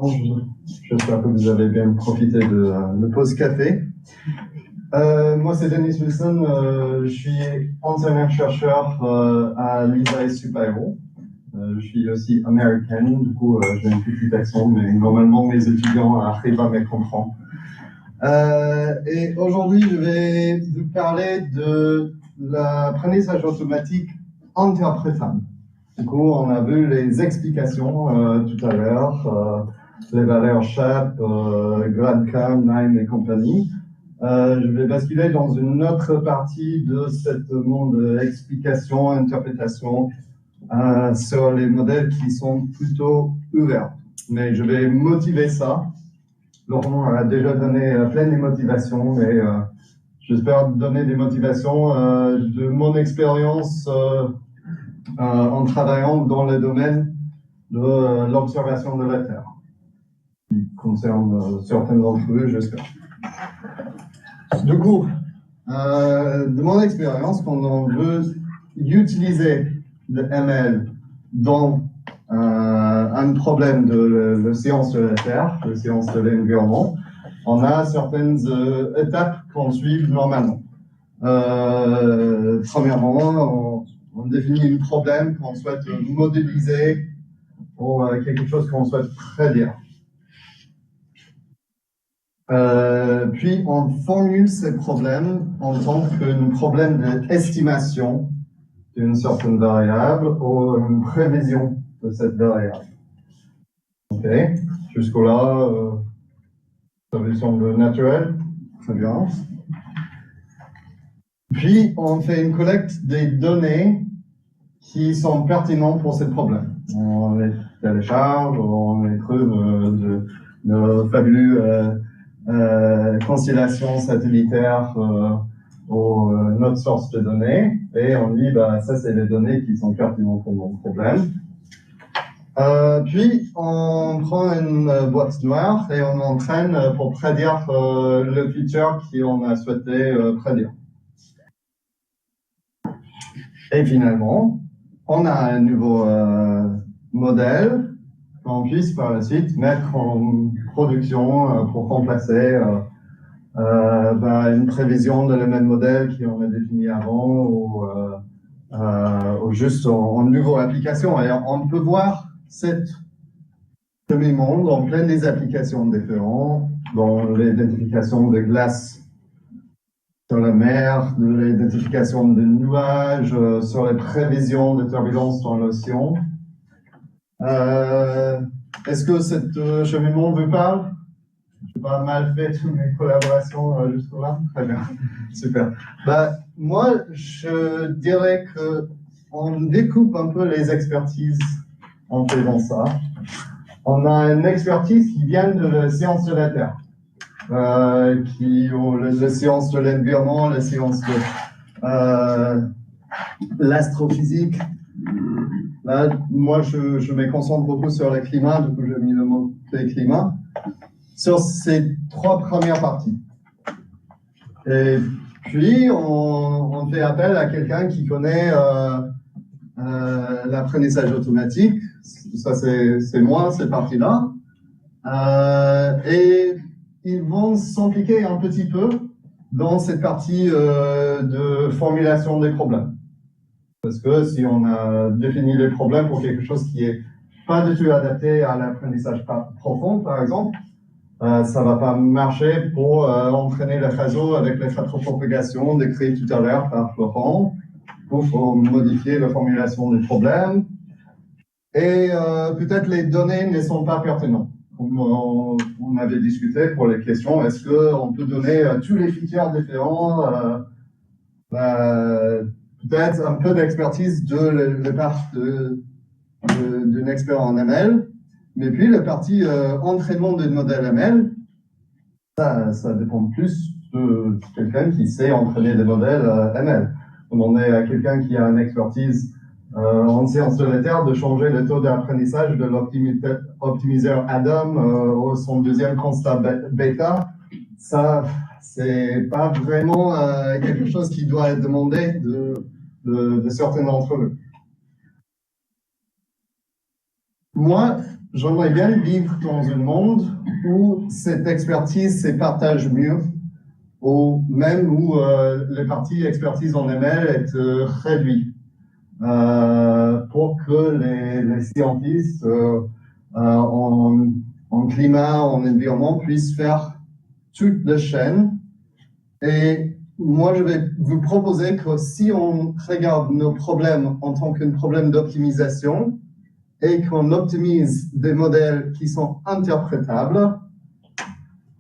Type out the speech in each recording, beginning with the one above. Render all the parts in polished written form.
Bonjour. J'espère que vous avez bien profité de la pause café. Moi, c'est Denis Wilson. Je suis enseignant-chercheur à l'ISAE Bayrou. Je suis aussi américaine, du coup, j'ai un petit accent, mais normalement, mes étudiants arrivent à me comprendre. Et aujourd'hui, je vais vous parler de l'apprentissage automatique interprétable. Du coup, on a vu les explications tout à l'heure, les valeurs SHAP, GradCam, NIME et compagnie. Je vais basculer dans une autre partie de cette monde d'explication, interprétation sur les modèles qui sont plutôt ouverts. Mais je vais motiver ça. Laurent a déjà donné plein de motivations, mais j'espère donner des motivations de mon expérience en travaillant dans le domaine de l'observation de la Terre, qui concerne certains d'entre eux, j'espère. Du coup, de mon expérience, quand on veut utiliser le ML dans un problème de la science de la Terre, de la science de l'environnement, on a certaines étapes qu'on suit normalement. Premièrement, on définit un problème qu'on souhaite modéliser ou quelque chose qu'on souhaite prédire. Puis on formule ces problèmes en tant qu'un problème d'estimation d'une certaine variable ou une prévision de cette variable. Ok, jusqu'au-là, ça vous semble naturel? Très bien. Puis on fait une collecte des données qui sont pertinentes pour ce problème. On les télécharge, on les trouve de fabuleux constellations satellitaires ou notre source de données, et on dit bah ça c'est les données qui sont pertinentes pour mon problème. Puis on prend une boîte noire et on entraîne pour prédire le futur qu'on a souhaité prédire. Et finalement, on a un nouveau modèle qu'on puisse par la suite mettre en production pour remplacer une prévision de le même modèle qu'on a défini avant ou juste en nouvelle application. Et on peut voir cette demi-monde en plein des applications différentes, dans l'identification de glace sur la mer, de l'identification de nuages, sur les prévisions de turbulences dans l'océan. Est-ce que cette cheminement vous parle? Je n'ai pas mal fait toutes mes collaborations jusque-là. Très bien, super. Moi, je dirais qu'on découpe un peu les expertises en faisant ça. On a une expertise qui vient de la science de la Terre, la science de l'environnement, la science de l'astrophysique. Là, moi, je me concentre beaucoup sur le climat, du coup, j'ai mis le mot climat, sur ces trois premières parties. Et puis, on fait appel à quelqu'un qui connaît l'apprentissage automatique. Ça, c'est moi, cette partie-là. Et ils vont s'impliquer un petit peu dans cette partie de formulation des problèmes. Parce que si on a défini les problèmes pour quelque chose qui est pas du tout adapté à l'apprentissage profond, par exemple, ça va pas marcher pour entraîner le réseau avec les rétropropagations décrites tout à l'heure par Florent, pour modifier la formulation des problèmes. Et peut-être les données ne sont pas pertinentes. Comme on avait discuté pour les questions, est-ce qu'on peut donner tous les features différents peut-être un peu d'expertise de la part d'un expert en ML, mais puis la partie entraînement de modèle ML, ça dépend plus de quelqu'un qui sait entraîner des modèles ML. Demander à quelqu'un qui a une expertise en sciences de la Terre de changer le taux d'apprentissage de l'optimiseur Adam au son deuxième constat bêta, ça c'est pas vraiment quelque chose qui doit être demandé de certains d'entre eux. Moi, j'aimerais bien vivre dans un monde où cette expertise se partage mieux, ou même où les parties expertise en ML est réduite, pour que les scientifiques en climat, en environnement puissent faire toute la chaîne. Et moi, je vais vous proposer que si on regarde nos problèmes en tant qu'un problème d'optimisation et qu'on optimise des modèles qui sont interprétables,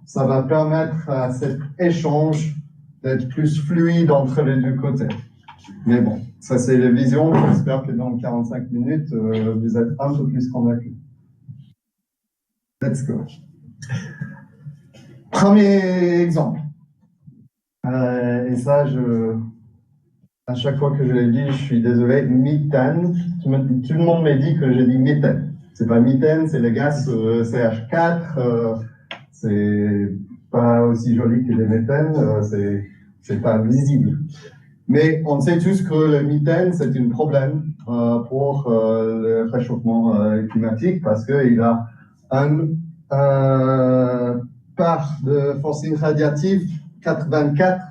ça va permettre à cet échange d'être plus fluide entre les deux côtés. Mais bon, ça c'est la vision. J'espère que dans 45 minutes, vous êtes un peu plus convaincus. Let's go. Premier exemple. Et ça, à chaque fois que je l'ai dit, je suis désolé, méthane. Tout le monde m'a dit que j'ai dit méthane. C'est pas méthane, c'est le gaz CH4. C'est pas aussi joli que le méthane, c'est pas visible. Mais on sait tous que le méthane, c'est un problème pour le réchauffement climatique parce qu'il a un part de fossile radiatif 84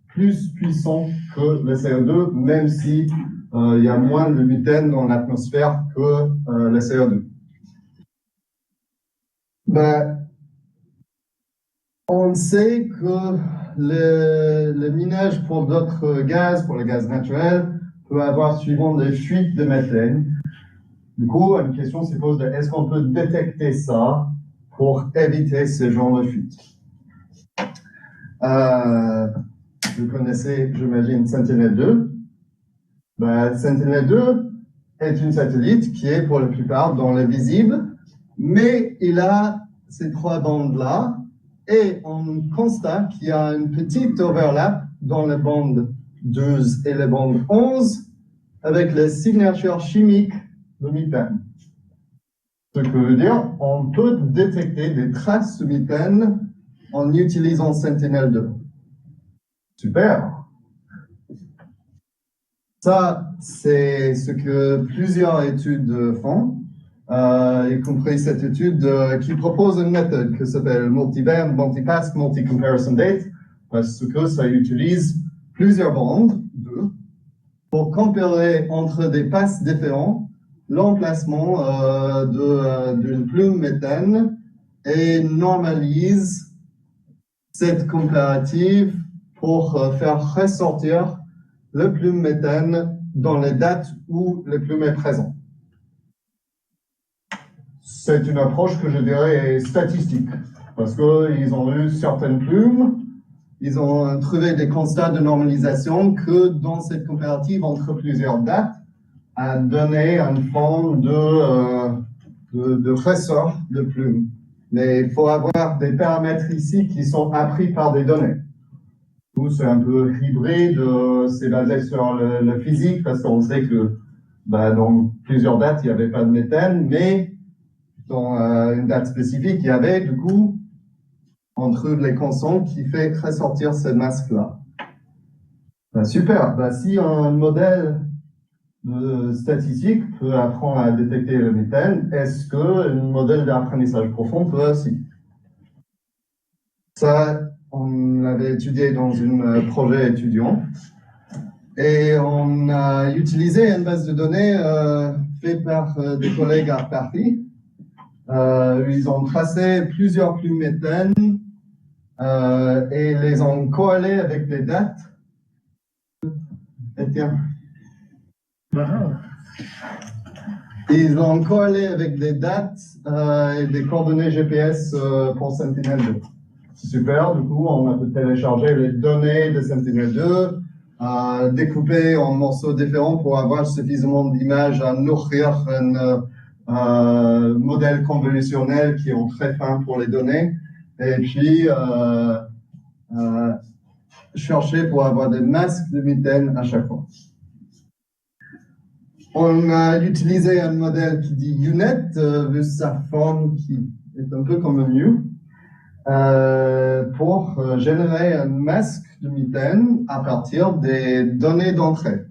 plus puissant que le CO2, même si il y a moins de méthane dans l'atmosphère que le CO2. Ben, on sait que le minage pour d'autres gaz, pour le gaz naturel, peut avoir suivant des fuites de méthane. Du coup, une question se pose de est-ce qu'on peut détecter ça pour éviter ce genre de fuite? Vous connaissez, j'imagine, Sentinel-2. Ben, Sentinel-2 est une satellite qui est pour la plupart dans le visible, mais il a ces trois bandes-là, et on constate qu'il y a une petite overlap dans les bandes 12 et les bandes 11 avec les signatures chimiques de méthane. Ce que veut dire, on peut détecter des traces de méthane en utilisant Sentinel-2. Super. Ça, c'est ce que plusieurs études font, y compris cette étude qui propose une méthode qui s'appelle multi-band, multi-pass, multi-comparison date, parce que ça utilise plusieurs bandes pour comparer entre des passes différents l'emplacement d'une plume méthane et normalise cette comparative pour faire ressortir le plume méthane dans les dates où le plume est présent. C'est une approche que je dirais statistique, parce qu'ils ont eu certaines plumes, ils ont trouvé des constats de normalisation que dans cette comparative entre plusieurs dates a donné une forme de ressort de plume. Mais il faut avoir des paramètres ici qui sont appris par des données. C'est un peu hybride, c'est basé sur le physique, parce qu'on sait que dans plusieurs dates, il n'y avait pas de méthane, mais dans une date spécifique, il y avait du coup, entre les constants, qui fait ressortir ce masque-là. Super, si un modèle statistique peut apprendre à détecter le méthane, est-ce qu'un modèle d'apprentissage profond peut aussi? Ça, on l'avait étudié dans un projet étudiant et on a utilisé une base de données faite par des collègues à Paris. Ils ont tracé plusieurs plumes méthane et les ont corrélées avec des dates. Et tiens. Ils ont corrélé avec des dates et des coordonnées GPS pour Sentinel-2. Super, du coup, on a pu télécharger les données de Sentinel-2, découper en morceaux différents pour avoir suffisamment d'images à nourrir un modèle convolutionnel qui est très fin pour les données, et puis chercher pour avoir des masques de méthane à chaque fois. On a utilisé un modèle qui dit UNet, vu sa forme qui est un peu comme un U, pour générer un masque de méthane à partir des données d'entrée.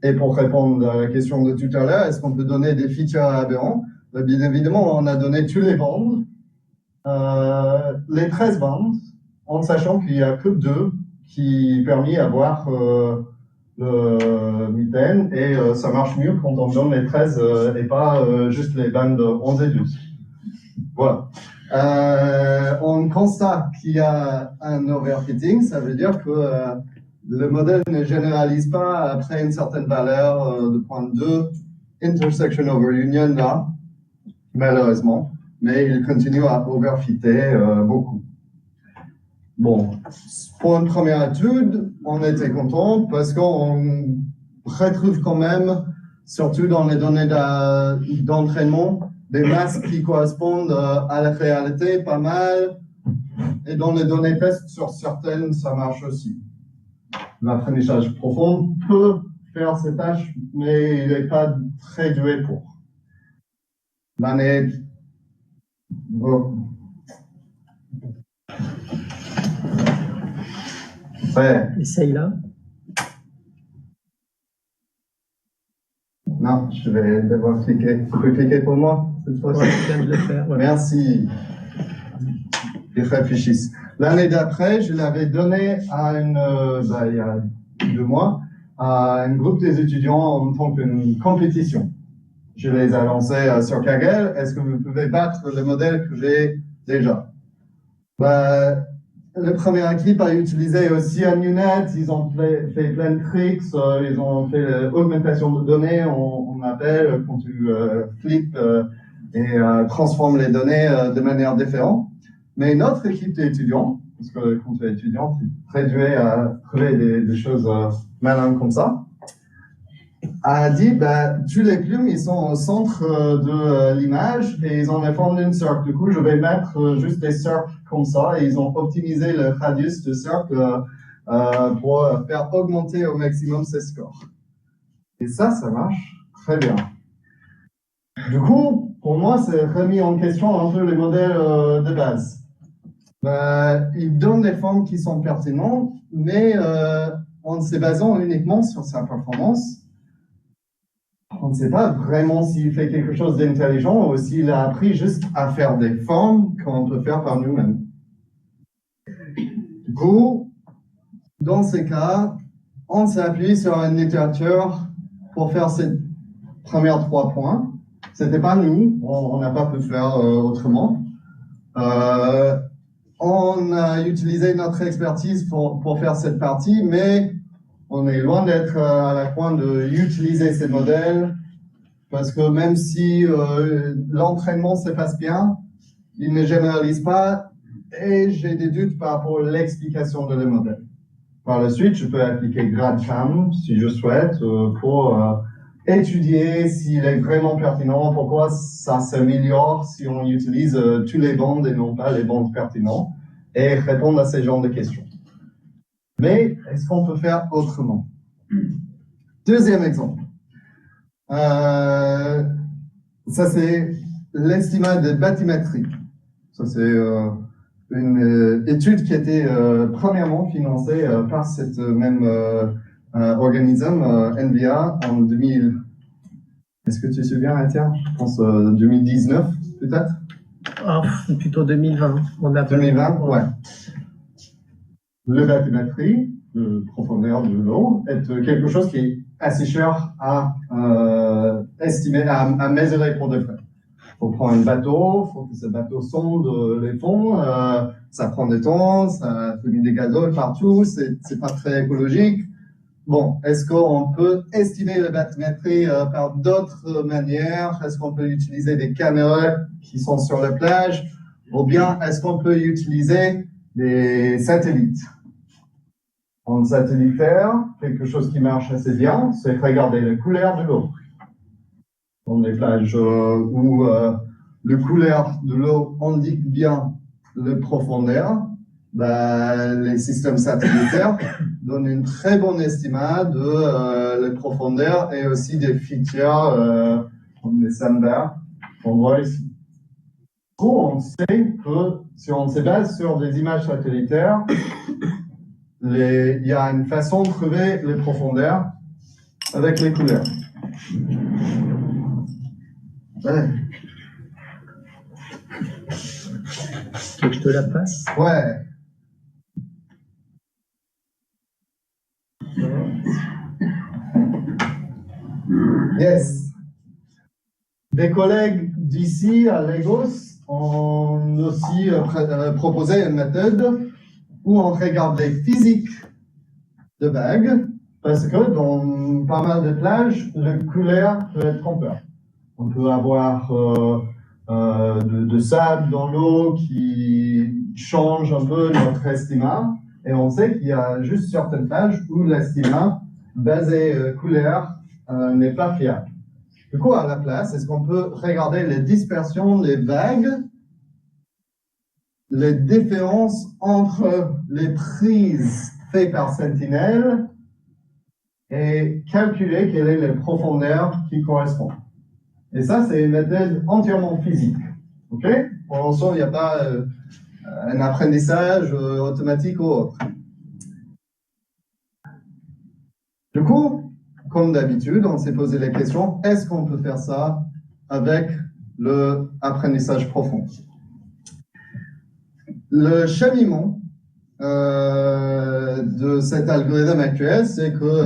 Et pour répondre à la question de tout à l'heure, est-ce qu'on peut donner des features aberrants? bien évidemment, on a donné tous les bandes, les 13 bandes, en sachant qu'il n'y a que 2 qui permettent d'avoir le mitaine, et ça marche mieux quand on donne les 13 et pas juste les bandes 11 et 12. Voilà. On constate qu'il y a un overfitting, ça veut dire que le modèle ne généralise pas après une certaine valeur de 0.2 intersection over union là, malheureusement, mais il continue à overfitter beaucoup. Bon, pour une première étude, on était content parce qu'on retrouve quand même, surtout dans les données d'entraînement, des masses qui correspondent à la réalité pas mal, et dans les données test, sur certaines, ça marche aussi. L'apprentissage profond peut faire ces tâches, mais il n'est pas très doué pour. L'année... Bon. Ouais. Essaye là. Non, je vais devoir cliquer. Tu peux cliquer pour moi cette fois-ci? Ouais, je viens de le faire. Ouais. Merci. Ils réfléchissent. L'année d'après, je l'avais donné à il y a 2 mois, à un groupe des étudiants en tant qu'une compétition. Je les ai lancés sur Kaggle. Est-ce que vous pouvez battre le modèle que j'ai déjà? Le premier équipe a utilisé aussi un UNet, ils ont fait plein de tricks, ils ont fait l'augmentation de données, on appelle, quand tu flippes et transformes les données de manière différente. Mais notre équipe d'étudiants, parce que quand tu es étudiant, tu es très doué à trouver des choses malines comme ça, a dit, tous les plumes, ils sont au centre de l'image et ils ont réformé une cercle. Du coup, je vais mettre juste des cercles comme ça et ils ont optimisé le radius de cercle pour faire augmenter au maximum ces scores. Et ça marche très bien. Du coup, pour moi, c'est remis en question un peu les modèles de base. Ils donnent des formes qui sont pertinentes, mais en se basant uniquement sur sa performance, on ne sait pas vraiment s'il fait quelque chose d'intelligent ou s'il a appris juste à faire des formes qu'on peut faire par nous-mêmes. Du coup, dans ces cas, on s'appuie sur une littérature pour faire ces premiers 3 points. C'était pas nous, on n'a pas pu faire autrement. On a utilisé notre expertise pour faire cette partie, mais on est loin d'être à la point d'utiliser ces modèles, parce que même si l'entraînement se passe bien, il ne généralise pas, et j'ai des doutes par rapport à l'explication de le modèle. Par la suite, je peux appliquer GradCam, si je souhaite, pour étudier s'il est vraiment pertinent, pourquoi ça s'améliore si on utilise tous les bandes et non pas les bandes pertinentes, et répondre à ces genres de questions. Mais est-ce qu'on peut faire autrement? Deuxième exemple. Ça, c'est l'estimate de bathymétrie. Ça, c'est une étude qui a été premièrement financée par cette même organisme, NVIA, en 2000. Est-ce que tu te souviens, Atia? Je pense 2019, peut-être? Ah, plutôt 2020. On a 2020, ouais. Le bathymétrie, le profondeur de l'eau, est quelque chose qui est assez cher à estimer, à mesurer pour de vrai. Il faut prendre un bateau, il faut que ce bateau sonde les fonds, ça prend du temps, ça fait des gazoles partout, c'est pas très écologique. Bon, est-ce qu'on peut estimer la bathymétrie par d'autres manières? Est-ce qu'on peut utiliser des caméras qui sont sur la plage? Ou bien est-ce qu'on peut utiliser des satellites? En satellitaire, quelque chose qui marche assez bien, c'est regarder la couleur de l'eau. Dans les plages où le couleur de l'eau indique bien le profondeur, les systèmes satellitaires donnent une très bonne estimate de la profondeur et aussi des features comme les sandbars qu'on voit ici. Du coup, on sait que si on se base sur des images satellitaires, il y a une façon de trouver les profondeurs avec les couleurs. Ouais. de la place. Ouais. Yes. Des collègues d'ici à Lagos ont aussi proposé une méthode où on regarde les physiques de vagues, parce que dans pas mal de plages, le couleur peut être trompeur. On peut avoir de sable dans l'eau qui change un peu notre estimat, et on sait qu'il y a juste certaines plages où l'estimat basé couleur n'est pas fiable. Du coup, à la place, est-ce qu'on peut regarder les dispersions des vagues, les différences entre les prises faites par Sentinel et calculer quelle est la profondeur qui correspond. Et ça, c'est une méthode entièrement physique. OK? Pour l'instant, il n'y a pas un apprentissage automatique ou autre. Du coup, comme d'habitude, on s'est posé la question, est-ce qu'on peut faire ça avec le apprentissage profond? Le cheminement de cet algorithme actuel, c'est que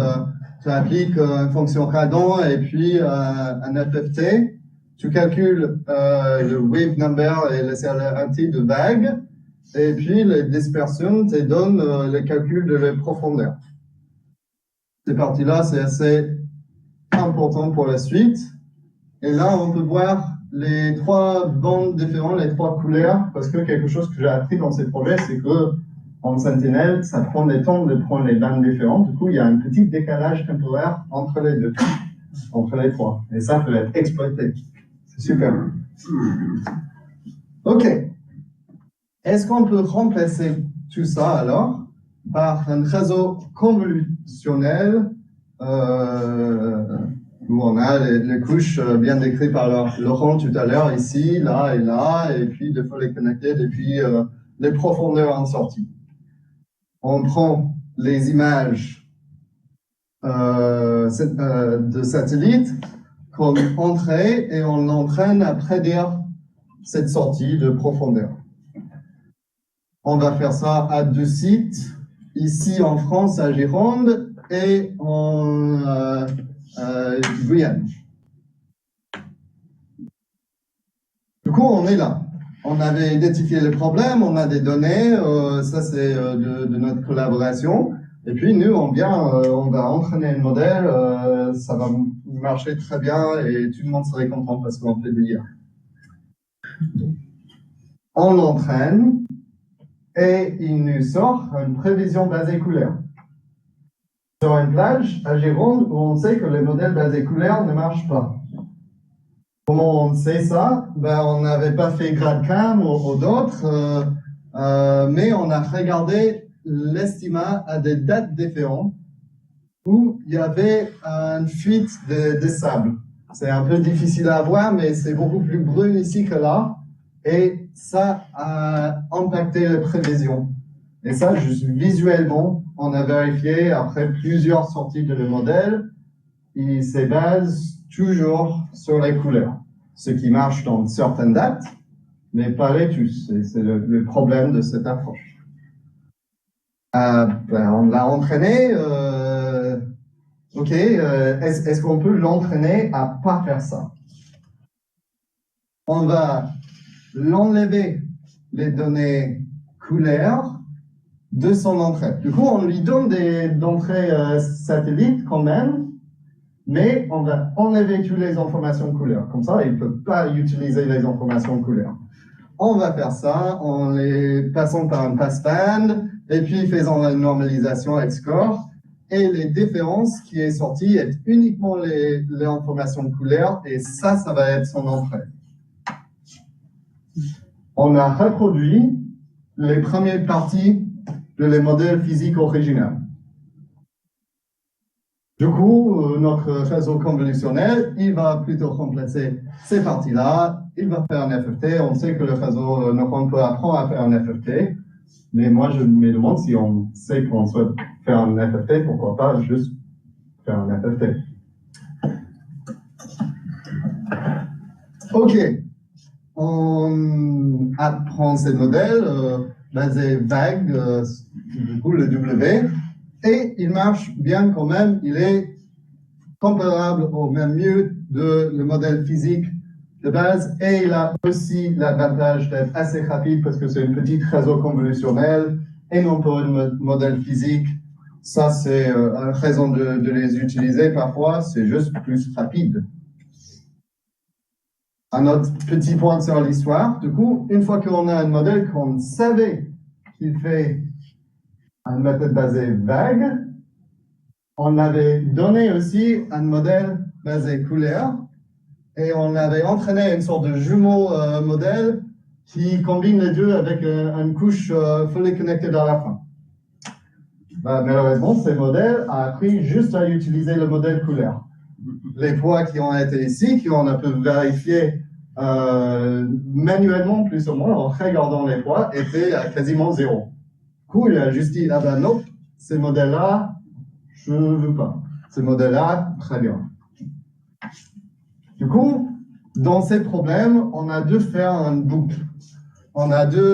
tu appliques une fonction radon et puis un FFT. Tu calcules le wave number et la célérité de vague, et puis les dispersions te donnent le calcul de la profondeur. Cette partie-là, c'est assez important pour la suite. Et là, on peut voir les trois bandes différentes, les trois couleurs, parce que quelque chose que j'ai appris dans ces projets, c'est que en Sentinel, ça prend des temps de prendre les bandes différentes. Du coup, il y a un petit décalage temporaire entre les deux, entre les trois. Et ça peut être exploité. C'est super. OK. Est-ce qu'on peut remplacer tout ça alors par un réseau convolutionnel où on a les couches bien décrites par Laurent tout à l'heure, ici, là et là, et puis deux fois les connected, et puis les profondeurs en sortie. On prend les images de satellites comme entrée et on l'entraîne à prédire cette sortie de profondeur. On va faire ça à deux sites, ici en France, à Gironde, et en Guyane. Du coup, on est là. On avait identifié le problème, on a des données, ça c'est de notre collaboration. Et puis nous, on va entraîner un modèle, ça va marcher très bien et tout le monde serait content parce qu'on fait l'IA. On l'entraîne et il nous sort une prévision basée couleur. Sur une plage à Gironde où on sait que les modèles basés couleur ne marchent pas. Comment on sait ça? Ben, on n'avait pas fait GradCam ou d'autres, mais on a regardé l'estimat à des dates différentes où il y avait une fuite de sable. C'est un peu difficile à voir, mais c'est beaucoup plus brun ici que là. Et ça a impacté les prévisions. Et ça, juste visuellement, on a vérifié après plusieurs sorties de le modèle, il se base toujours sur les couleurs. Ce qui marche dans certaines dates, mais pas les tous. C'est le problème de cette approche. On l'a entraîné. OK, est-ce qu'on peut l'entraîner à pas faire ça? On va l'enlever les données couleurs de son entrée. Du coup, on lui donne des entrées satellites quand même, mais on va enlever toutes les informations couleurs. Comme ça, il ne peut pas utiliser les informations couleurs. On va faire ça en les passant par un passband et puis faisant la normalisation avec score. Et les différences qui est sortie est uniquement les informations couleurs et ça va être son entrée. On a reproduit les premières parties de les modèles physiques originaux. Du coup, notre réseau convolutionnel, il va plutôt remplacer ces parties-là. Il va faire un FFT. On sait que le réseau neuron peut apprendre à faire un FFT. Mais moi, je me demande si on sait qu'on souhaite faire un FFT, pourquoi pas juste faire un FFT. OK. on apprend ces modèles basés vagues, du coup le W, et il marche bien quand même, il est comparable au même mieux de le modèle physique de base, et il a aussi l'avantage d'être assez rapide parce que c'est une petite réseau convolutionnel et non pas un modèle physique. Ça, c'est une raison de les utiliser parfois, c'est juste plus rapide. Un autre petit point sur l'histoire, du coup, une fois qu'on a un modèle qu'on savait qu'il fait une méthode basée vague, on avait donné aussi un modèle basé couleur et on avait entraîné une sorte de jumeau modèle qui combine les deux avec une couche fully connected à la fin. Bah, malheureusement, ces modèles ont appris juste à utiliser le modèle couleur. Les poids qui ont été ici, qu'on a pu vérifier manuellement plus ou moins en regardant les poids, étaient à quasiment zéro. Du coup, il a juste dit, ah ben non, ces modèles-là, je ne veux pas. Ces modèles-là, très bien. Du coup, dans ces problèmes, on a dû faire une boucle. On a dû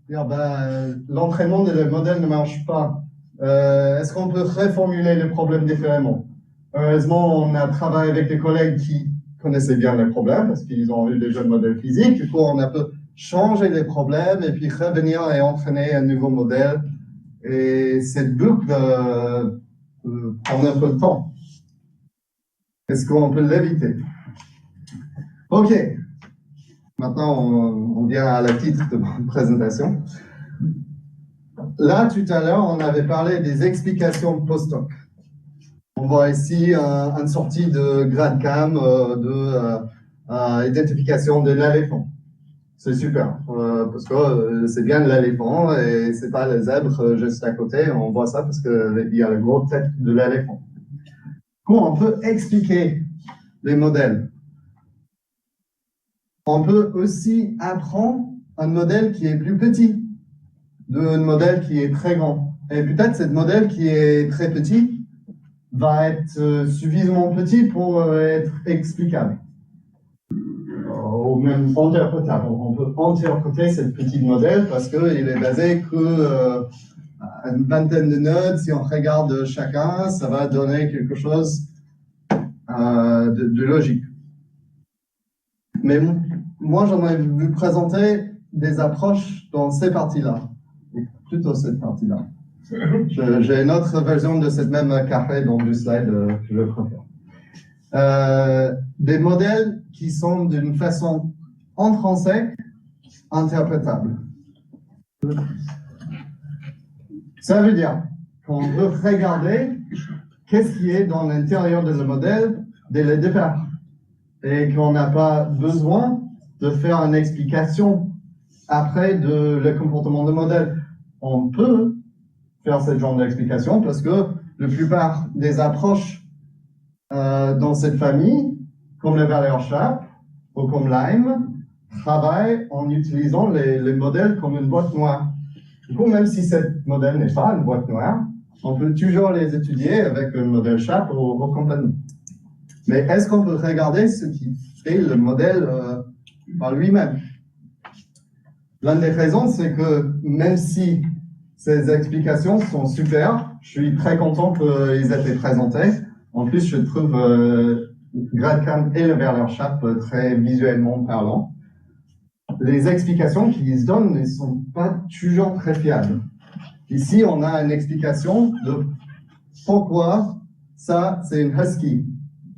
dire, ben, l'entraînement des modèles ne marche pas. Est-ce qu'on peut reformuler le problème différemment? Heureusement, on a travaillé avec des collègues qui connaissaient bien les problèmes parce qu'ils ont eu déjà le modèle physique. Du coup, on a pu changer les problèmes et puis revenir et entraîner un nouveau modèle. Et cette boucle prend un peu de temps. Est-ce qu'on peut l'éviter? Ok. Maintenant, on vient à la titre de ma présentation. Là, tout à l'heure, on avait parlé des explications post-hoc. On voit ici une sortie de GradCam d'identification de l'éléphant. C'est super, parce que c'est bien l'éléphant et c'est pas le zèbre juste à côté. On voit ça parce qu'il y a la grosse tête de l'éléphant. Comment on peut expliquer les modèles? On peut aussi apprendre un modèle qui est plus petit d'un modèle qui est très grand. Et peut-être ce modèle qui est très petit va être suffisamment petit pour être explicable. Ou même interprétable. On peut interpréter ce petit modèle parce qu'il est basé que une vingtaine de nodes. Si on regarde chacun, ça va donner quelque chose de logique. Mais moi, j'aimerais vous présenter des approches dans ces parties-là, plutôt cette partie-là. J'ai une autre version de cette même carré dans le slide que je préfère. Des modèles qui sont d'une façon intrinsèque interprétable. Ça veut dire qu'on veut regarder qu'est-ce qui est dans l'intérieur de ce modèle dès le départ et qu'on n'a pas besoin de faire une explication après de le comportement du modèle. On peut faire ce genre d'explication parce que la plupart des approches dans cette famille, comme le valeur Sharp ou comme Lime, travaillent en utilisant les modèles comme une boîte noire. Du coup, même si ce modèle n'est pas une boîte noire, on peut toujours les étudier avec un modèle Sharp ou compagnie. Mais est-ce qu'on peut regarder ce qui fait le modèle par lui-même? L'une des raisons, c'est que même si ces explications sont super, je suis très content qu'ils aient été présentés. En plus, je trouve GradCam et le valeur Sharp très visuellement parlant. Les explications qu'ils donnent ne sont pas toujours très fiables. Ici, on a une explication de pourquoi ça, c'est une husky.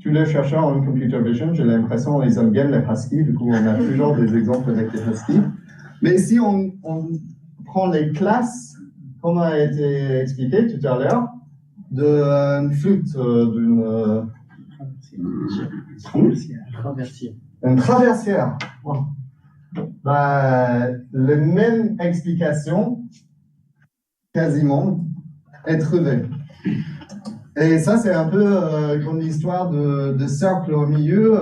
Tous les chercheurs en computer vision, j'ai l'impression qu'ils aiment bien les huskies, du coup, on a toujours des exemples avec les huskies. Mais si on prend les classes, comme a été expliqué tout à l'heure, d'une flûte, d'une traversière. Wow. Bah, la même explication, quasiment, est trouvée. Et ça, c'est un peu comme l'histoire de cercle au milieu,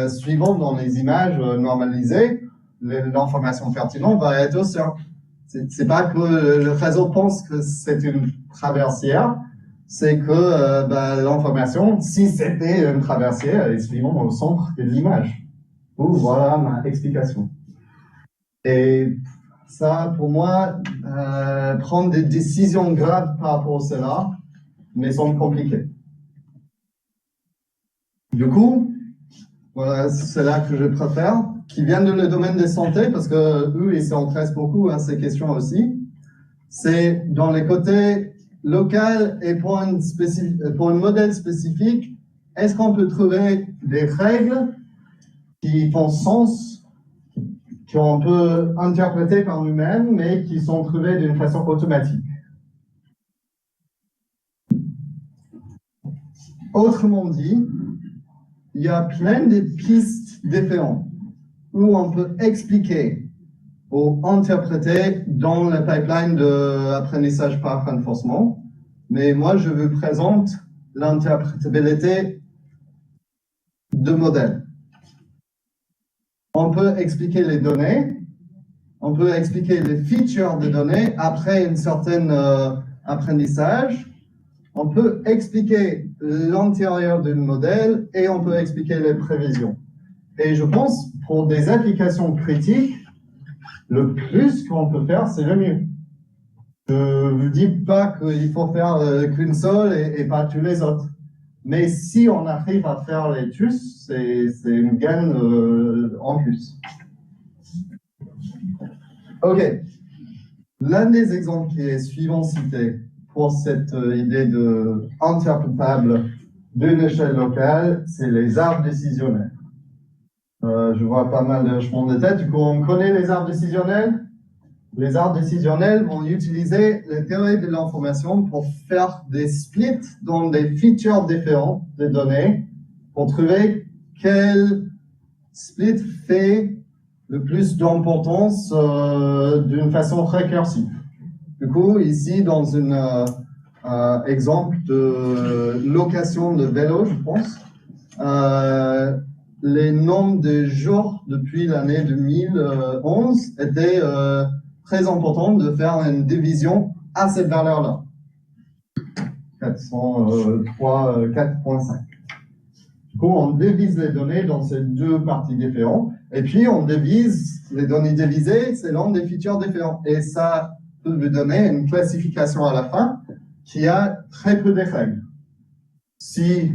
suivant dans les images normalisées, l'information pertinente va être au cercle. C'est pas que le réseau pense que c'est une traversière, c'est que l'information, si c'était une traversière, elle est suivant au centre de l'image. Voilà ma explication. Et ça, pour moi, prendre des décisions graves par rapport à cela, mais sont compliquées. Du coup, voilà, c'est là que je préfère, qui viennent de le domaine des santé, parce que eux, ils s'intéressent beaucoup à ces questions aussi. C'est dans les côtés local et pour un modèle spécifique, est-ce qu'on peut trouver des règles qui font sens, qu'on peut interpréter par nous-mêmes, mais qui sont trouvées d'une façon automatique? Autrement dit, il y a plein de pistes différentes où on peut expliquer ou interpréter dans le pipeline d'apprentissage par renforcement. Mais moi, je vous présente l'interprétabilité de modèles. On peut expliquer les données, on peut expliquer les features des données après un certain apprentissage, on peut expliquer l'intérieur du modèle et on peut expliquer les prévisions. Et je pense, pour des applications critiques, le plus qu'on peut faire, c'est le mieux. Je ne vous dis pas qu'il faut faire qu'une seule et pas tous les autres. Mais si on arrive à faire les tous, c'est une gaine en plus. OK. L'un des exemples qui est suivant cité pour cette idée de interprétable d'une échelle locale, c'est les arbres décisionnels. Je vois pas mal de hochements de tête. Du coup, on connaît les arbres décisionnels. Les arbres décisionnels vont utiliser les théories de l'information pour faire des splits dans des features différentes des données pour trouver quel split fait le plus d'importance d'une façon récursive. Du coup, ici, dans un exemple de location de vélo, je pense, les nombres de jours depuis l'année 2011 étaient très importants de faire une division à cette valeur-là. 4.5. Du coup, on divise les données dans ces deux parties différentes, et puis on divise les données divisées selon des features différentes. Et ça peut vous donner une classification à la fin qui a très peu de règles. Si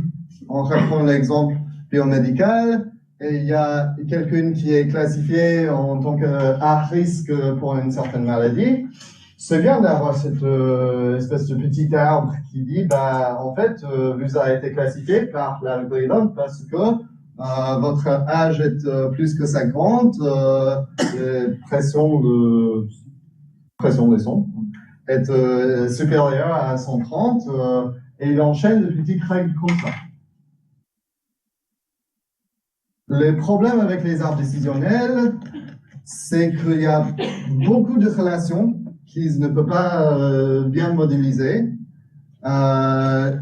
on reprend l'exemple biomédical, et il y a quelqu'un qui est classifié en tant qu'à risque pour une certaine maladie, c'est bien d'avoir cette espèce de petit arbre qui dit, en fait, vous avez été classifié par l'algorithme parce que votre âge est plus que 50, pression des sons est supérieure à 130, et il enchaîne de petites règles comme ça. Le problème avec les arbres décisionnels, c'est qu'il y a beaucoup de relations qu'ils ne peuvent pas bien modéliser. Il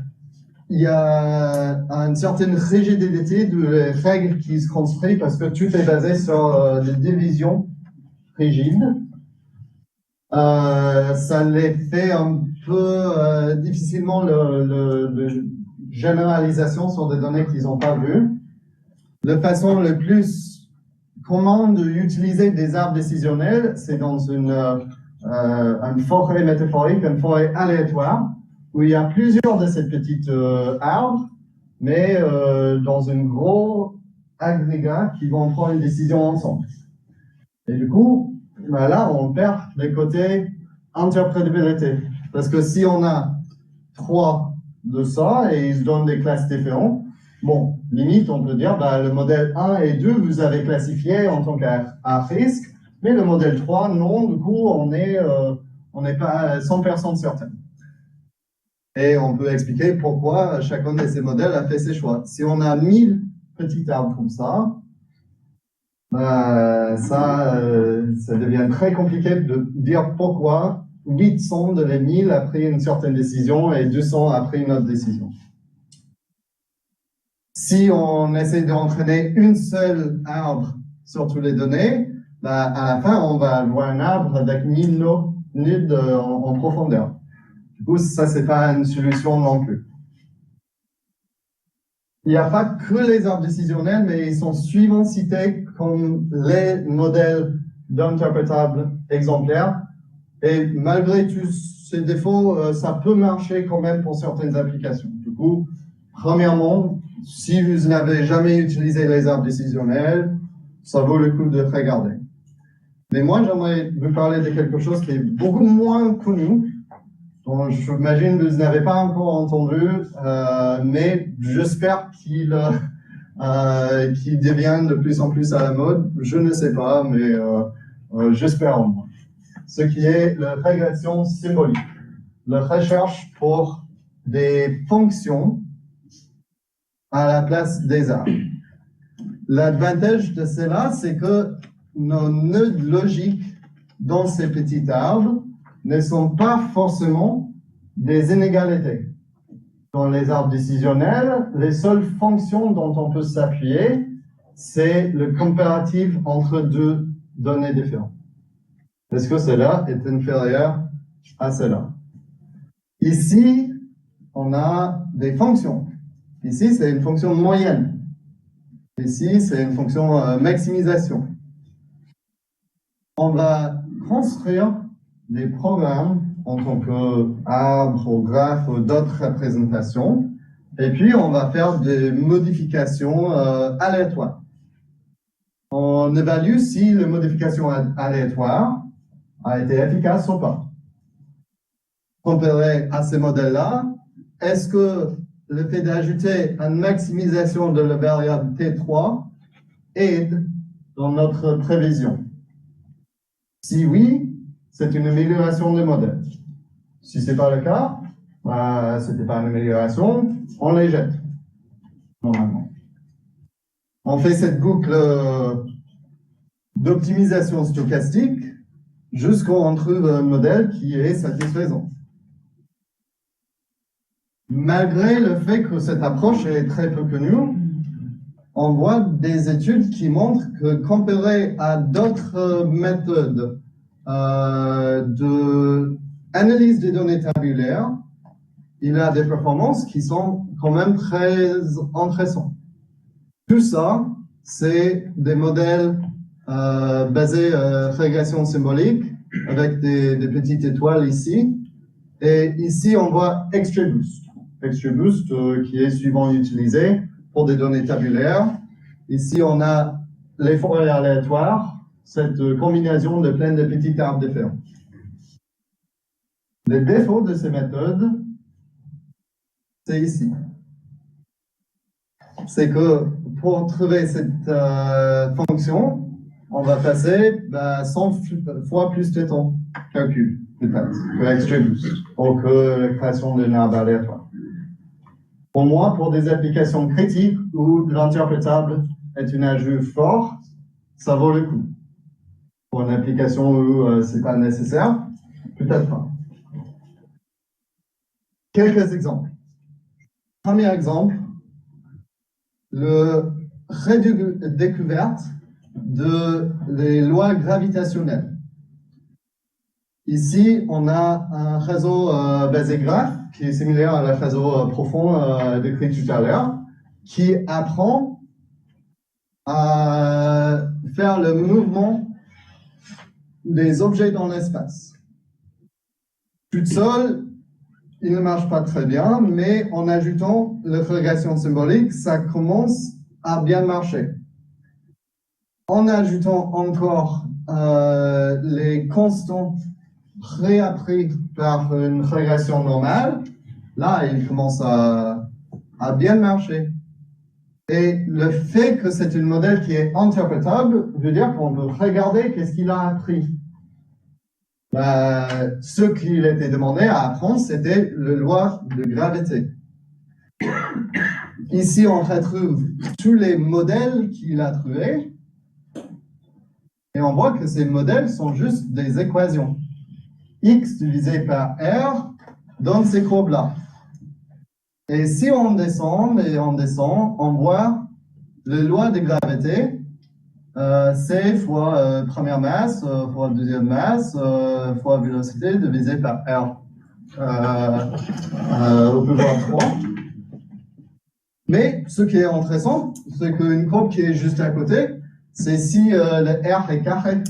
y a une certaine rigidité de règles qui se construisent parce que tout est basé sur des divisions rigides. Ça les fait un peu difficilement de généralisation sur des données qu'ils n'ont pas vues. La façon la plus commune d'utiliser des arbres décisionnels, c'est dans une forêt métaphorique, une forêt aléatoire, où il y a plusieurs de ces petites arbres, mais dans un gros agrégat qui vont prendre une décision ensemble. Et du coup, là, on perd les côtés interprétabilité. Parce que si on a 3 de ça et ils se donnent des classes différentes, bon, limite, on peut dire, le modèle 1 et 2, vous avez classifié en tant qu'à risque, mais le modèle 3, non, du coup, on n'est pas 100% certain. Et on peut expliquer pourquoi chacun de ces modèles a fait ses choix. Si on a 1000 petits arbres comme ça, ça devient très compliqué de dire pourquoi 800 de les 1000 a pris une certaine décision et 200 a pris une autre décision. Si on essaie d'entraîner une seule arbre sur toutes les données, à la fin, on va avoir un arbre avec 1000 nodes en profondeur. Du coup, ça, c'est pas une solution non plus. il n'y a pas que les arbres décisionnels, mais ils sont suivants cités comme les modèles d'interprétables exemplaires. Et malgré tous ces défauts, ça peut marcher quand même pour certaines applications. Du coup, premièrement, si vous n'avez jamais utilisé les arbres décisionnels, ça vaut le coup de regarder. Mais moi, j'aimerais vous parler de quelque chose qui est beaucoup moins connu, dont j'imagine que vous n'avez pas encore entendu, mais j'espère qu'il devient de plus en plus à la mode. Je ne sais pas, mais j'espère en moi. Ce qui est la régression symbolique, la recherche pour des fonctions à la place des arbres. L'avantage de cela, c'est que nos nœuds logiques dans ces petits arbres ne sont pas forcément des inégalités. Dans les arbres décisionnels, les seules fonctions dont on peut s'appuyer, c'est le comparatif entre deux données différentes. Est-ce que cela est inférieur à cela? Ici, on a des fonctions. Ici, c'est une fonction moyenne. Ici, c'est une fonction maximisation. On va construire des programmes en tant qu'arbre ou graphe ou d'autres représentations. Et puis, on va faire des modifications aléatoires. On évalue si la modification aléatoire a été efficace ou pas. Comparé à ces modèles-là, est-ce que le fait d'ajouter une maximisation de la variable T3 aide dans notre prévision? Si oui, c'est une amélioration du modèle. Si ce n'est pas le cas, ce n'était pas une amélioration, on les jette, normalement. On fait cette boucle d'optimisation stochastique jusqu'à on trouve un modèle qui est satisfaisant. Malgré le fait que cette approche est très peu connue, on voit des études qui montrent que comparé à d'autres méthodes d'analyse des données tabulaires, il y a des performances qui sont quand même très intéressantes. Tout ça, c'est des modèles basés régression symbolique avec des petites étoiles ici. Et ici, on voit XGBoost. XGBoost qui est souvent utilisé pour des données tabulaires. Ici, on a les forêts aléatoires, cette combinaison de plein de petits arbres différents. Les défauts de ces méthodes, c'est ici. C'est que pour trouver cette fonction, on va passer 100 fois plus de temps calcul, peut-être, que XGBoost, ou que la création d'un arbre aléatoire. Pour moi, pour des applications critiques où l'interprétable est un ajout fort, ça vaut le coup. Pour une application où ce n'est pas nécessaire, peut-être pas. Quelques exemples. Premier exemple, la redécouverte des lois gravitationnelles. Ici, on a un réseau basé graphe qui est similaire à le réseau profond décrit tout à l'heure, qui apprend à faire le mouvement des objets dans l'espace. Tout seul, il ne marche pas très bien, mais en ajoutant la régression symbolique, ça commence à bien marcher. En ajoutant encore les constants réappris par une régression normale, là, il commence à bien marcher. Et le fait que c'est un modèle qui est interprétable veut dire qu'on peut regarder qu'est-ce qu'il a appris. Ce qu'il était demandé à apprendre, c'était la loi de gravité. Ici, on retrouve tous les modèles qu'il a trouvés. Et on voit que ces modèles sont juste des équations. X divisé par R donne ces courbes-là. Et si on descend et on descend, on voit la loi de gravité, C fois première masse, fois deuxième masse, fois vélocité divisé par R au pouvoir 3. Mais ce qui est intéressant, c'est qu'une courbe qui est juste à côté, c'est si le R est carré.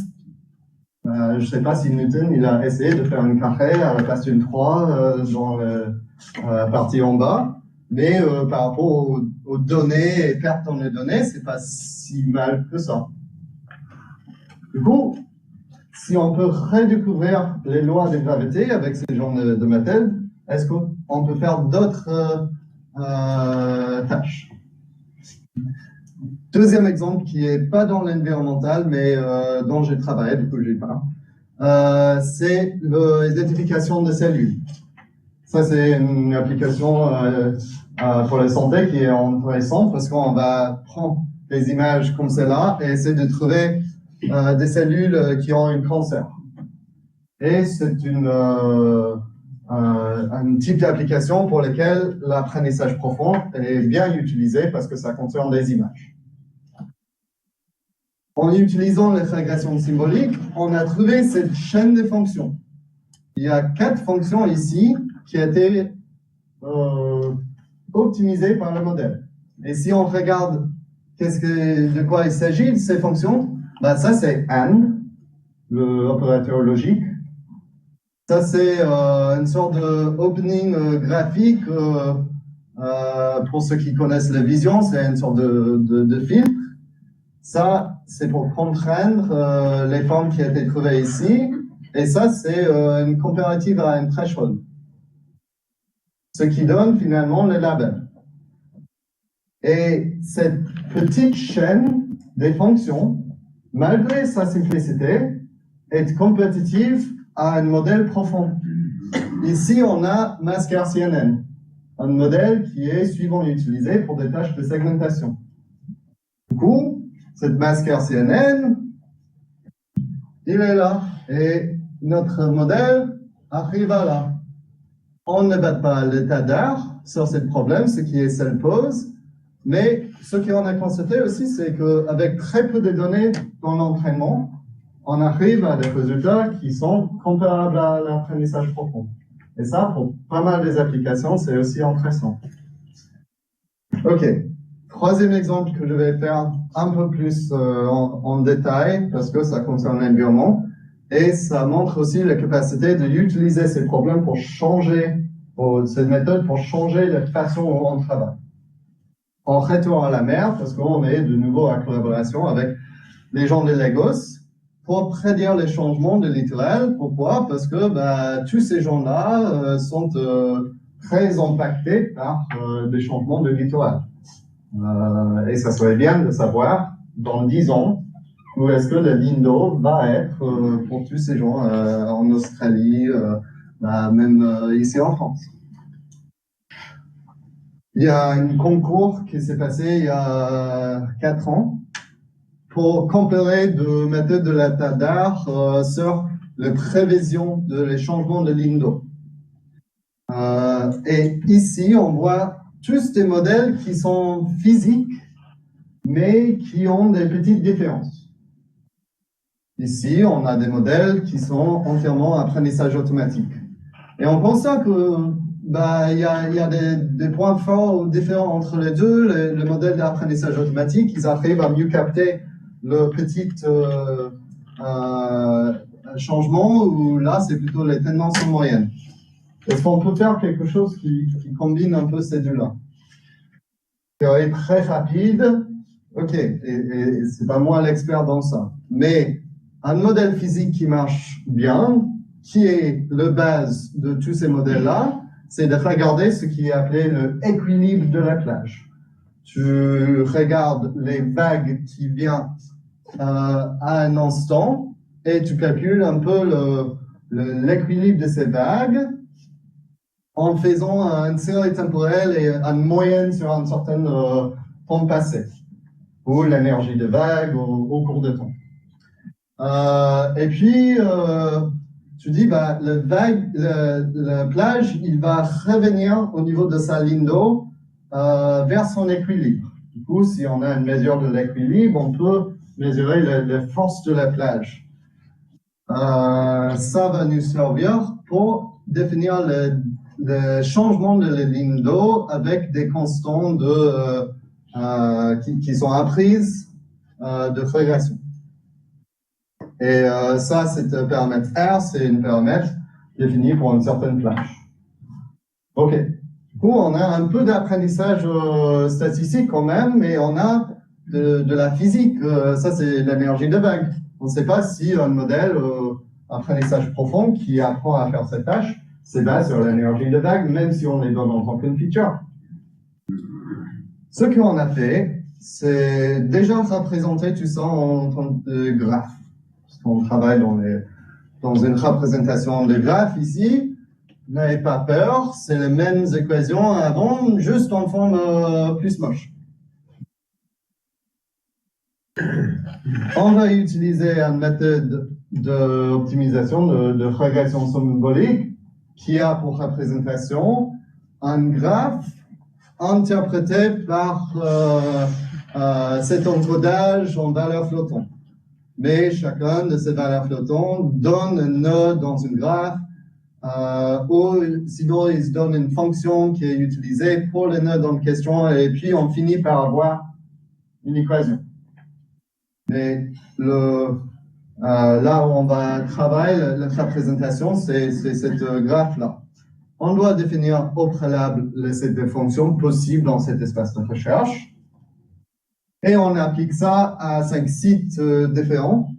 Je ne sais pas si Newton il a essayé de faire une carré à la place d'une 3 dans la partie en bas, mais par rapport aux données et pertes dans les données, c'est pas si mal que ça. Du coup, si on peut redécouvrir les lois de gravité avec ces genres de méthodes, est-ce qu'on peut faire d'autres tâches? Deuxième exemple qui n'est pas dans l'environnemental, mais dont j'ai travaillé, du coup j'y parle, c'est l'identification de cellules. Ça, c'est une application pour la santé qui est intéressante parce qu'on va prendre des images comme celle-là et essayer de trouver des cellules qui ont un cancer. Et c'est un type d'application pour lequel l'apprentissage profond est bien utilisé parce que ça concerne des images. En utilisant les régressions symboliques, on a trouvé cette chaîne de fonctions. Il y a 4 fonctions ici qui ont été optimisées par le modèle. Et si on regarde de quoi il s'agit de ces fonctions, bah ça c'est AND, l'opérateur logique. Ça c'est une sorte de opening graphique. Pour ceux qui connaissent la vision, c'est une sorte de filtre. Ça, c'est pour comprendre les formes qui ont été trouvées ici. Et ça, c'est une comparative à un threshold. Ce qui donne finalement le label. Et cette petite chaîne des fonctions, malgré sa simplicité, est compétitive à un modèle profond. Ici, on a Maskr-CNN, un modèle qui est souvent utilisé pour des tâches de segmentation. Du coup, cette Maskr-CNN, il est là. Et notre modèle arrive à là. On ne bat pas l'état d'art sur ce problème, ce qui est seul pose. Mais ce qu'on a constaté aussi, c'est qu'avec très peu de données dans l'entraînement, on arrive à des résultats qui sont comparables à l'apprentissage profond. Et ça, pour pas mal des applications, c'est aussi intéressant. OK. Troisième exemple que je vais faire un peu plus en détail, parce que ça concerne l'environnement, et ça montre aussi la capacité d'utiliser ces problèmes pour changer, cette méthode pour changer la façon dont on travaille. En retour à la mer, parce qu'on est de nouveau en collaboration avec les gens de Lagos, pour prédire les changements de littoral. Pourquoi? Parce que tous ces gens-là sont très impactés par des changements de littoral. Et ça serait bien de savoir, dans 10 ans, où est-ce que la ligne d'eau va être pour tous ces gens en Australie, même ici en France. Il y a un concours qui s'est passé il y a 4 ans pour comparer deux méthodes de l'état d'art sur la prévision des changements de ligne d'eau. Et ici, on voit tous des modèles qui sont physiques, mais qui ont des petites différences. Ici, on a des modèles qui sont entièrement apprentissage automatique. Et on constate que il y a des points forts ou différents entre les deux. Le modèle d'apprentissage automatique, ils arrivent à mieux capter le petit changement, où là, c'est plutôt les tendances en moyenne. Est-ce qu'on peut faire quelque chose qui combine un peu ces deux-là? C'est très rapide. OK, et c'est pas moi l'expert dans ça. Mais un modèle physique qui marche bien, qui est le base de tous ces modèles-là, c'est de regarder ce qui est appelé l'équilibre de la plage. Tu regardes les vagues qui viennent à un instant et tu calcules un peu l'équilibre de ces vagues en faisant une série temporelle et une moyenne sur un certain temps passé, ou l'énergie de vague au cours de temps. Et puis, tu dis, la plage, il va revenir au niveau de sa ligne d'eau vers son équilibre. Du coup, si on a une mesure de l'équilibre, on peut mesurer la force de la plage. Ça va nous servir pour définir le changement de la ligne d'eau avec des constants qui sont apprises de régression. Et ça, c'est un paramètre R, c'est un paramètre défini pour une certaine plage. Ok. Du coup, on a un peu d'apprentissage statistique quand même, mais on a de la physique. Ça, c'est l'énergie de vague. On ne sait pas si un modèle apprentissage profond qui apprend à faire cette tâche, c'est basé sur l'énergie de vague, même si on les donne en tant qu'une feature. Ce qu'on a fait, c'est déjà représenter tout ça en tant que graphe. Parce qu'on travaille dans une représentation de graphe ici. N'ayez pas peur, c'est les mêmes équations avant, juste en forme plus moche. On va utiliser une méthode d'optimisation de régression symbolique qui a pour représentation un graphe interprété par cet encodage en valeurs flottantes. Mais chacun de ces valeurs flottantes donne un nœud dans une graphe, ou sinon il se donne une fonction qui est utilisée pour le nœud en question, et puis on finit par avoir une équation. Mais là où on va travailler, la représentation, c'est cette graphe-là. On doit définir au préalable les set de fonctions possibles dans cet espace de recherche. Et on applique ça à 5 sites différents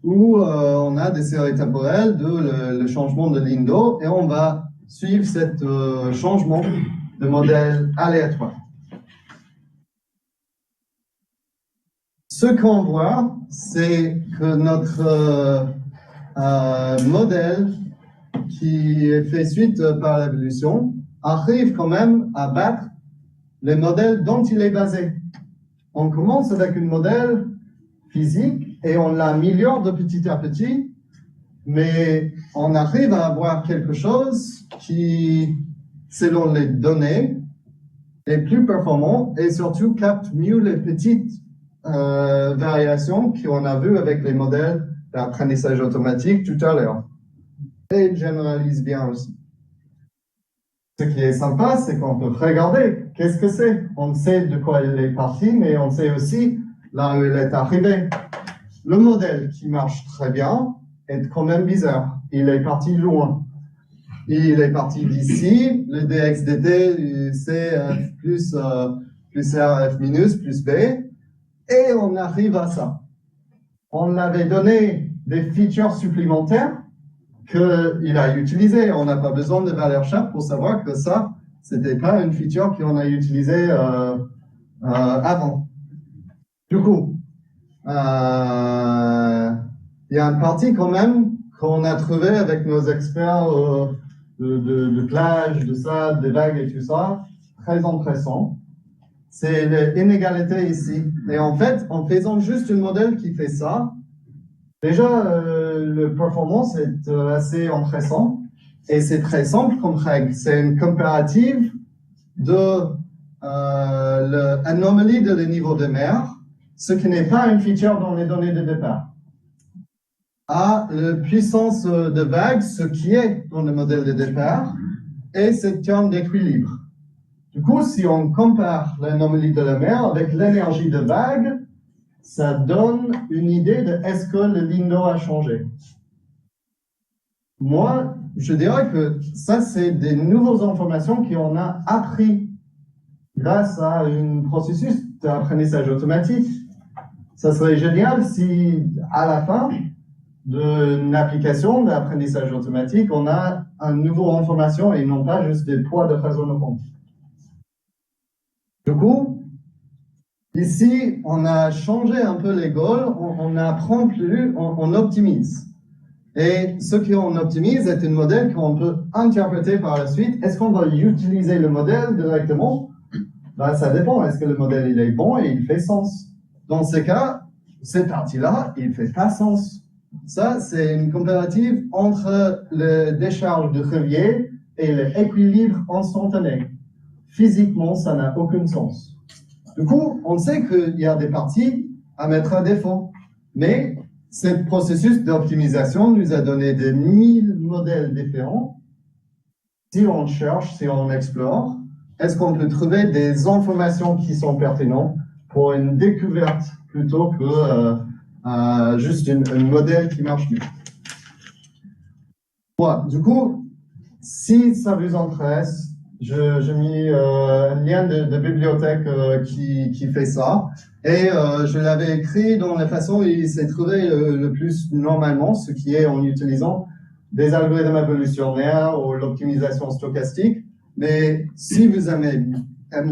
où on a des séries temporelles de le changement de ligne d'eau et on va suivre ce changement de modèle aléatoire. Ce qu'on voit, c'est que notre modèle qui est fait suite par l'évolution arrive quand même à battre les modèles dont il est basé. On commence avec un modèle physique et on l'améliore de petit à petit, mais on arrive à avoir quelque chose qui, selon les données, est plus performant et surtout capte mieux les petites variations qu'on a vues avec les modèles d'apprentissage automatique tout à l'heure. Et généralise bien aussi. Ce qui est sympa, c'est qu'on peut regarder qu'est-ce que c'est. On sait de quoi il est parti, mais on sait aussi là où il est arrivé. Le modèle qui marche très bien est quand même bizarre. Il est parti loin. Il est parti d'ici, le dxdt, c'est plus rf minus, plus b, et on arrive à ça. On avait donné des features supplémentaires qu'il a utilisées. On n'a pas besoin de valeur chape pour savoir que ça, c'était pas une feature qu'on a utilisée avant. Du coup, il y a une partie quand même qu'on a trouvé avec nos experts de plage, de sable, des vagues et tout ça, très intéressant. C'est l'inégalité ici. Et en fait, en faisant juste un modèle qui fait ça, déjà, le performance est assez intéressant. Et c'est très simple comme règle. C'est une comparative de l'anomalie de le niveau de mer, ce qui n'est pas une feature dans les données de départ, à la puissance de vague, ce qui est dans le modèle de départ, et cette terme d'équilibre. Du coup, si on compare l'anomalie de la mer avec l'énergie de vague, ça donne une idée de est-ce que le ligne d'eau a changé. Moi, je dirais que ça, c'est des nouvelles informations qu'on a appris grâce à un processus d'apprentissage automatique. Ça serait génial si, à la fin d'une application d'apprentissage automatique, on a une nouvelle information et non pas juste des poids de raisonnement. Du coup, ici, on a changé un peu les goals, on n'apprend plus, on optimise. Et ce qu'on optimise est un modèle qu'on peut interpréter par la suite. Est-ce qu'on va utiliser le modèle directement? Ben, ça dépend. Est-ce que le modèle il est bon et il fait sens? Dans ce cas, cette partie-là, il ne fait pas sens. Ça, c'est une comparative entre la décharge de Revier et l'équilibre instantané. Physiquement, ça n'a aucun sens. Du coup, on sait qu'il y a des parties à mettre à défaut. Mais ce processus d'optimisation nous a donné des 1000 modèles différents si on cherche, si on explore, est-ce qu'on peut trouver des informations qui sont pertinentes pour une découverte plutôt que juste un modèle qui marche mieux. Voilà. Du coup, si ça vous intéresse, j'ai mis un lien de bibliothèque qui fait ça. Et je l'avais écrit dans la façon où il s'est trouvé le plus normalement, ce qui est en utilisant des algorithmes évolutionnaires ou l'optimisation stochastique. Mais si vous aimez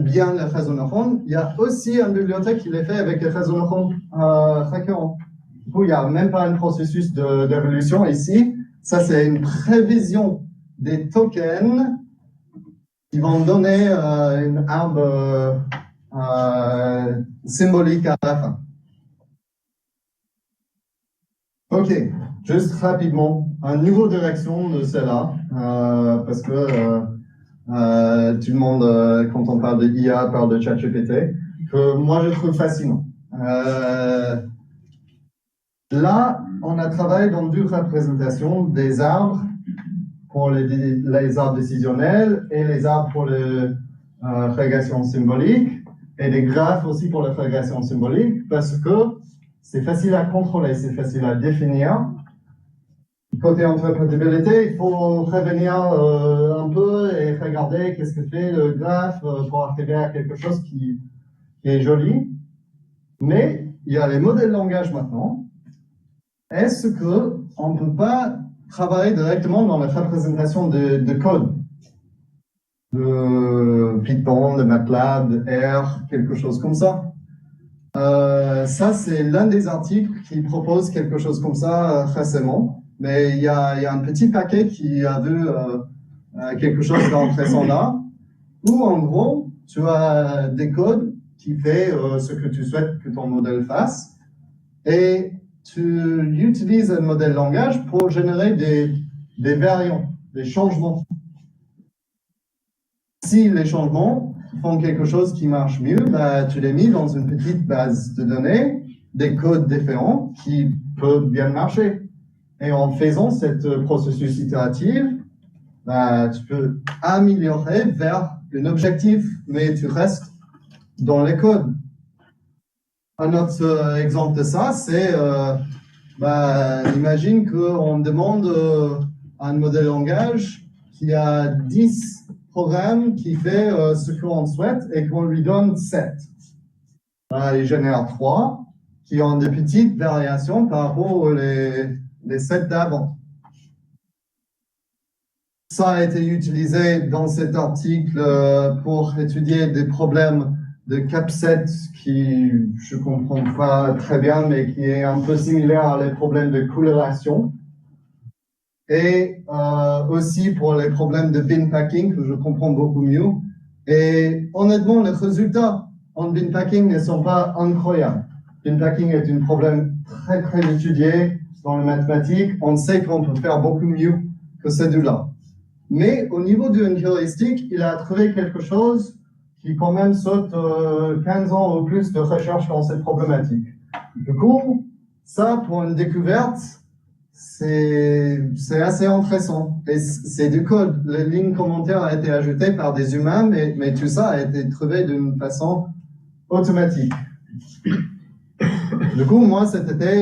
bien le réseau neuronal, il y a aussi une bibliothèque qui est faite avec le réseau neuronal récurrent. Du coup, il n'y a même pas un processus d'évolution ici. Ça, c'est une prévision des tokens qui vont donner une arbre symbolique à la fin. Ok, juste rapidement, une nouvelle direction de cela, parce que tout le monde, quand on parle de IA, parle de ChatGPT, que moi je trouve fascinant. Là, on a travaillé dans deux représentations des arbres pour les arbres décisionnels et les arbres pour la régression symbolique et des graphes aussi pour la régression symbolique parce que c'est facile à contrôler, c'est facile à définir. Côté interprétabilité, il faut revenir un peu et regarder qu'est-ce que fait le graphe pour arriver à quelque chose qui est joli. Mais il y a les modèles de langage maintenant. Est-ce qu'on ne peut pas travailler directement dans la représentation de code? De Python, de MATLAB, de R, quelque chose comme ça. Ça, c'est l'un des articles qui propose quelque chose comme ça récemment. Mais il y a un petit paquet qui a vu quelque chose d'intéressant là, où en gros, tu as des codes qui fait ce que tu souhaites que ton modèle fasse, et tu utilises un modèle langage pour générer des variants, des changements. Si les changements font quelque chose qui marche mieux, bah, tu les mets dans une petite base de données, des codes différents qui peuvent bien marcher. Et en faisant ce processus itératif, bah, tu peux améliorer vers un objectif, mais tu restes dans les codes. Un autre exemple de ça, c'est, imagine qu'on demande à un modèle langage qui a 10 programmes qui fait ce qu'on souhaite et qu'on lui donne 7. Il génère 3 qui ont des petites variations par rapport aux les 7 d'avant. Ça a été utilisé dans cet article pour étudier des problèmes de capset qui je ne comprends pas très bien, mais qui est un peu similaire à les problèmes de coloration. Et aussi pour les problèmes de bin packing, que je comprends beaucoup mieux. Et honnêtement, les résultats en bin packing ne sont pas incroyables. Bin packing est un problème très très étudié dans les mathématiques. On sait qu'on peut faire beaucoup mieux que celui-là. Mais au niveau d'une heuristique, il a trouvé quelque chose qui quand même saute 15 ans ou plus de recherche dans cette problématique. Du coup, ça, pour une découverte, c'est assez intéressant. Et c'est du code. Les lignes commentaires ont été ajoutées par des humains, mais tout ça a été trouvé d'une façon automatique. Du coup, moi, cet été,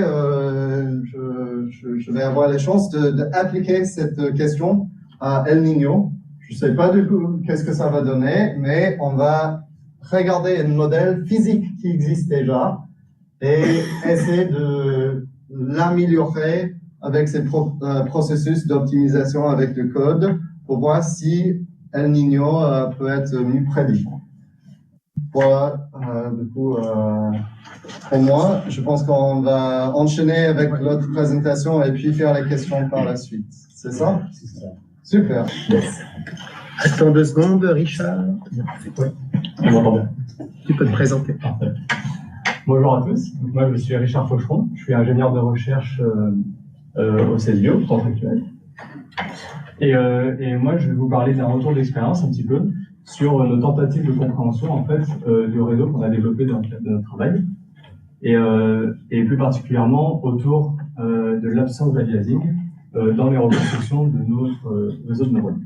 je vais avoir la chance d'appliquer cette question à El Niño. Je ne sais pas du tout qu'est-ce que ça va donner, mais on va regarder un modèle physique qui existe déjà et essayer de l'améliorer avec ces processus d'optimisation avec le code pour voir si El Niño peut être mieux prédit. Voilà, du coup, pour moi, je pense qu'on va enchaîner avec l'autre présentation et puis faire les questions par la suite. C'est ça? C'est ça. Super. Yes. Attends 2 secondes, Richard. Oui, on m'entend bien. Tu peux te présenter. Parfait. Bonjour à tous. Moi, je suis Richard Faucheron. Je suis ingénieur de recherche au CESBio, Centre Actuel. Et moi, je vais vous parler d'un retour d'expérience un petit peu sur nos tentatives de compréhension en fait du réseau qu'on a développé dans le cadre de notre travail, et plus particulièrement autour de l'absence d'aliasing dans les reconstructions de notre réseau de neurones.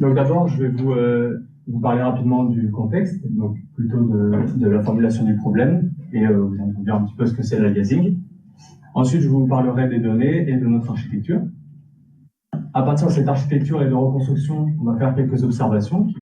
Donc d'abord, je vais vous parler rapidement du contexte, donc plutôt de la formulation du problème, et vous allez dire un petit peu ce que c'est l'aliasing. Ensuite, je vous parlerai des données et de notre architecture. À partir de cette architecture et de reconstruction, on va faire quelques observations qui